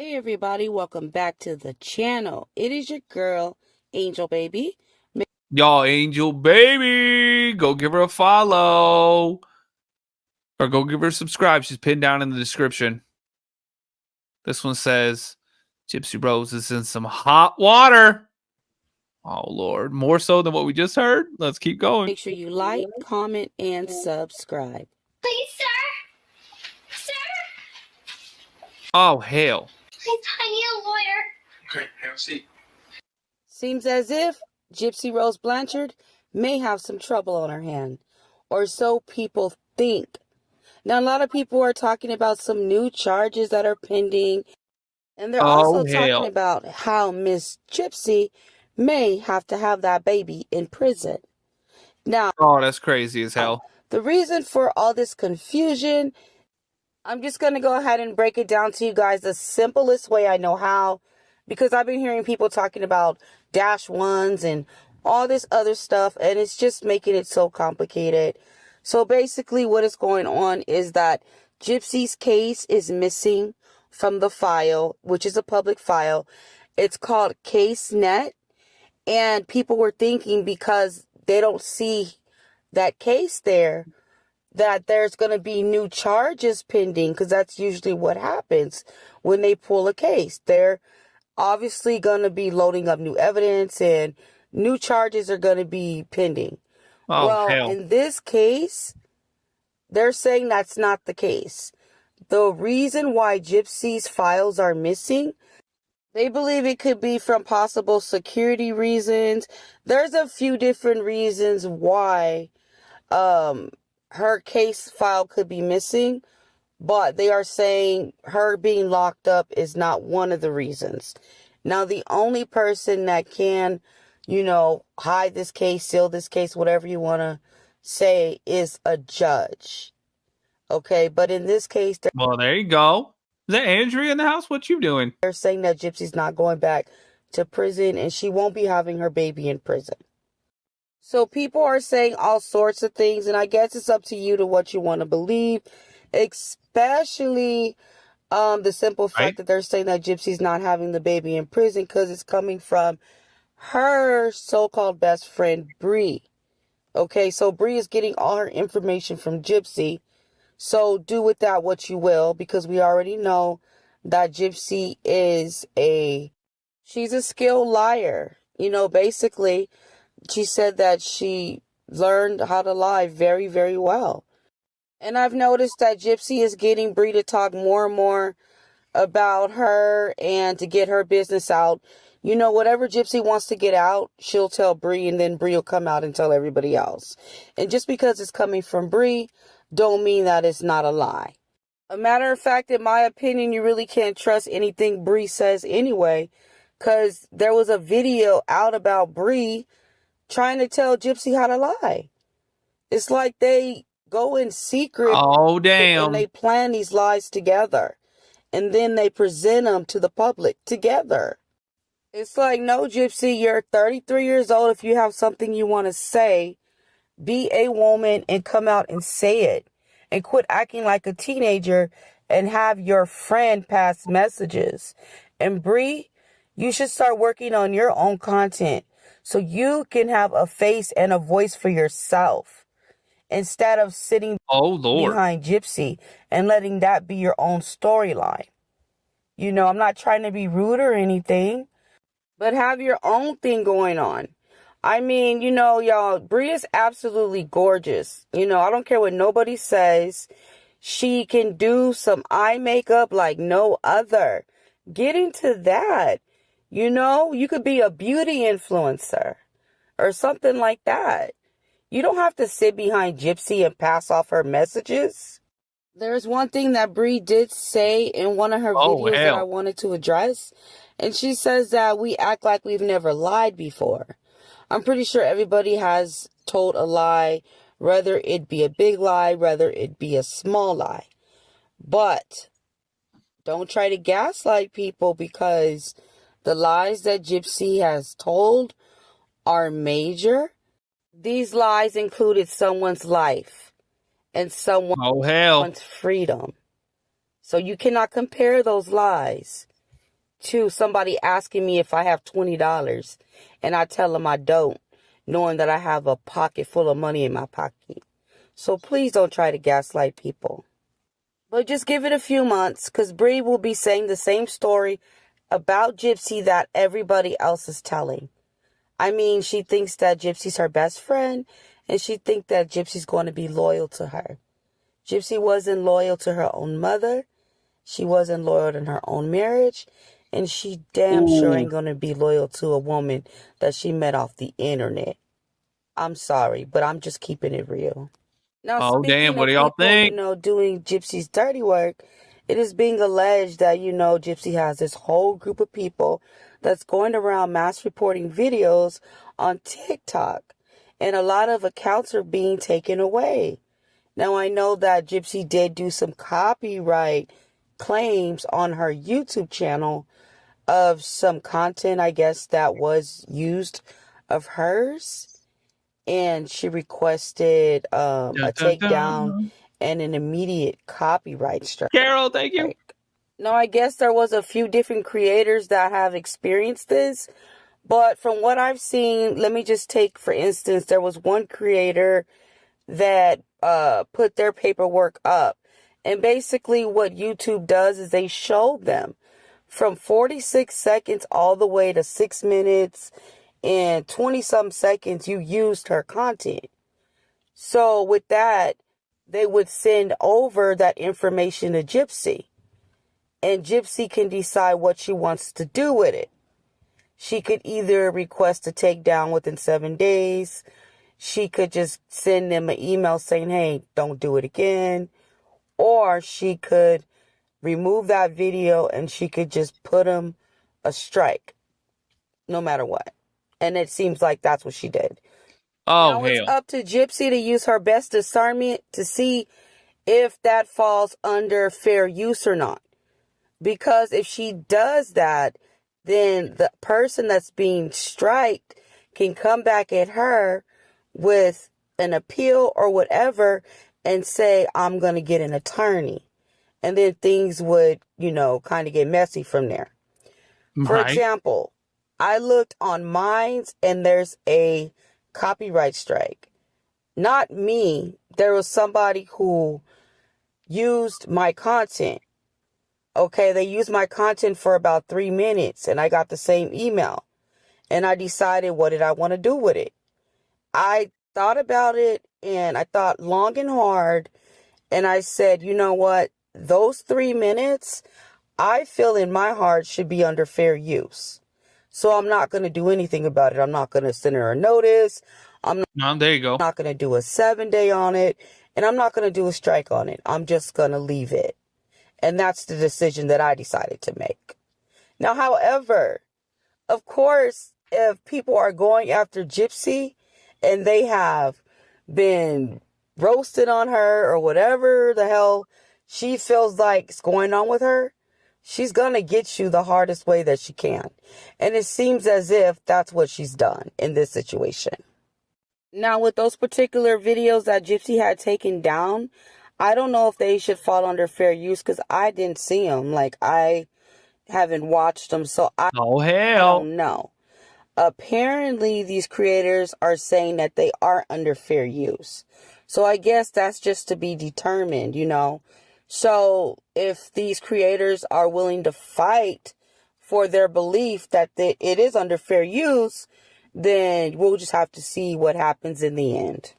Hey everybody, welcome back to the channel. It is your girl, Angel Baby. Y'all, Angel Baby, go give her a follow. Or go give her a subscribe. She's pinned down in the description. This one says, Gypsy Rose is in some hot water. Oh, Lord. More so than what we just heard? Let's keep going. Make sure you like, comment, and subscribe. Please, sir. Sir. Oh, hell. Please, I need a lawyer. Okay, have a seat. Seems as if Gypsy Rose Blanchard may have some trouble on her hand, or so people think. Now, a lot of people are talking about some new charges that are pending, and they're also talking about how Miss Gypsy may have to have that baby in prison. Now, That's crazy as hell. The reason for all this confusion, I'm just going to go ahead and break it down to you guys the simplest way I know how, because I've been hearing people talking about -1s and all this other stuff, and it's just making it so complicated. So basically what is going on is that Gypsy's case is missing from the file, which is a public file. It's called CaseNet, and people were thinking because they don't see that case there, that there's going to be new charges pending, because that's usually what happens when they pull a case. They're obviously going to be loading up new evidence and new charges are going to be pending. In this case, they're saying that's not the case. The reason why Gypsy's files are missing, they believe it could be from possible security reasons. There's a few different reasons why her case file could be missing, but they are saying her being locked up is not one of the reasons. Now, the only person that can, hide this case, seal this case, whatever you want to say, is a judge. Okay, but in this case, Well, there you go. Is that Andrea in the house? What you doing? they're saying that Gypsy's not going back to prison and she won't be having her baby in prison. So people are saying all sorts of things, and I guess it's up to you to what you want to believe, especially the simple fact that they're saying that Gypsy's not having the baby in prison because it's coming from her so-called best friend, Bri. Okay, so Bri is getting all her information from Gypsy. So do with that what you will, because we already know that Gypsy she's a skilled liar. Basically, she said that she learned how to lie very, very well. And I've noticed that Gypsy is getting Bri to talk more and more about her and to get her business out. Whatever Gypsy wants to get out, she'll tell Bri, and then Bri will come out and tell everybody else. And just because it's coming from Bri, don't mean that it's not a lie. A matter of fact, in my opinion, you really can't trust anything Bri says anyway, because there was a video out about Bri trying to tell Gypsy how to lie. It's like they go in secret. Oh, damn. And they plan these lies together. And then they present them to the public together. It's like, no, Gypsy, you're 33 years old. If you have something you want to say, be a woman and come out and say it. And quit acting like a teenager and have your friend pass messages. And Bri, you should start working on your own content so you can have a face and a voice for yourself, instead of sitting behind Gypsy and letting that be your own storyline. I'm not trying to be rude or anything, but have your own thing going on. I mean, y'all, Bri is absolutely gorgeous. I don't care what nobody says. She can do some eye makeup like no other. Get into that. You could be a beauty influencer or something like that. You don't have to sit behind Gypsy and pass off her messages. There's one thing that Bri did say in one of her videos that I wanted to address. And she says that we act like we've never lied before. I'm pretty sure everybody has told a lie, whether it be a big lie, whether it be a small lie. But don't try to gaslight people, because the lies that Gypsy has told are major. These lies included someone's life and someone's freedom. So you cannot compare those lies. to somebody asking me if I have $20 and I tell them I don't, knowing that I have a pocket full of money in my pocket. So please don't try to gaslight people. But just give it a few months, because Bri will be saying the same story about Gypsy that everybody else is telling. I mean, she thinks that Gypsy's her best friend, and she thinks that Gypsy's going to be loyal to her. Gypsy wasn't loyal to her own mother. She wasn't loyal in her own marriage. And she damn sure ain't going to be loyal to a woman that she met off the internet. I'm sorry, but I'm just keeping it real. Now, Oh, speaking damn. What of do y'all people, think? doing Gypsy's dirty work, it is being alleged that, Gypsy has this whole group of people that's going around mass reporting videos on TikTok. And a lot of accounts are being taken away. Now, I know that Gypsy did do some copyright claims on her YouTube channel of some content, I guess, that was used of hers. And she requested a Dun, dun, takedown dun. and an immediate copyright strike. Carol, thank you. Now, I guess there was a few different creators that have experienced this. But from what I've seen, let me just take, for instance, there was one creator that put their paperwork up. And basically what YouTube does is they show them from 46 seconds all the way to 6 minutes and 20-some seconds you used her content. So with that, they would send over that information to Gypsy. And Gypsy can decide what she wants to do with it. She could either request a takedown within 7 days. She could just send them an email saying, hey, don't do it again. Or she could remove that video and she could just put them a strike, no matter what. And it seems like that's what she did. Oh, Now it's hell. up to Gypsy to use her best discernment to see if that falls under fair use or not. Because if she does that, then the person that's being striked can come back at her with an appeal or whatever and say, I'm going to get an attorney. And then things would, kind of get messy from there. For Right. example, I looked on Minds and there's a copyright strike. Not me. There was somebody who used my content. Okay, they used my content for about 3 minutes and I got the same email. And I decided, what did I want to do with it? I thought about it and I thought long and hard. And I said, you know what? Those 3 minutes, I feel in my heart should be under fair use. So I'm not going to do anything about it. I'm not going to send her a notice. There you go. Not going to do a 7-day on it. And I'm not going to do a strike on it. I'm just going to leave it. And that's the decision that I decided to make. Now, however, of course, if people are going after Gypsy and they have been roasted on her or whatever the hell she feels like is going on with her, she's going to get you the hardest way that she can. And it seems as if that's what she's done in this situation. Now, with those particular videos that Gypsy had taken down, I don't know if they should fall under fair use because I didn't see them. Like, I haven't watched them, so I don't know. Apparently, these creators are saying that they are under fair use. So I guess that's just to be determined, So if these creators are willing to fight for their belief that it is under fair use, then we'll just have to see what happens in the end.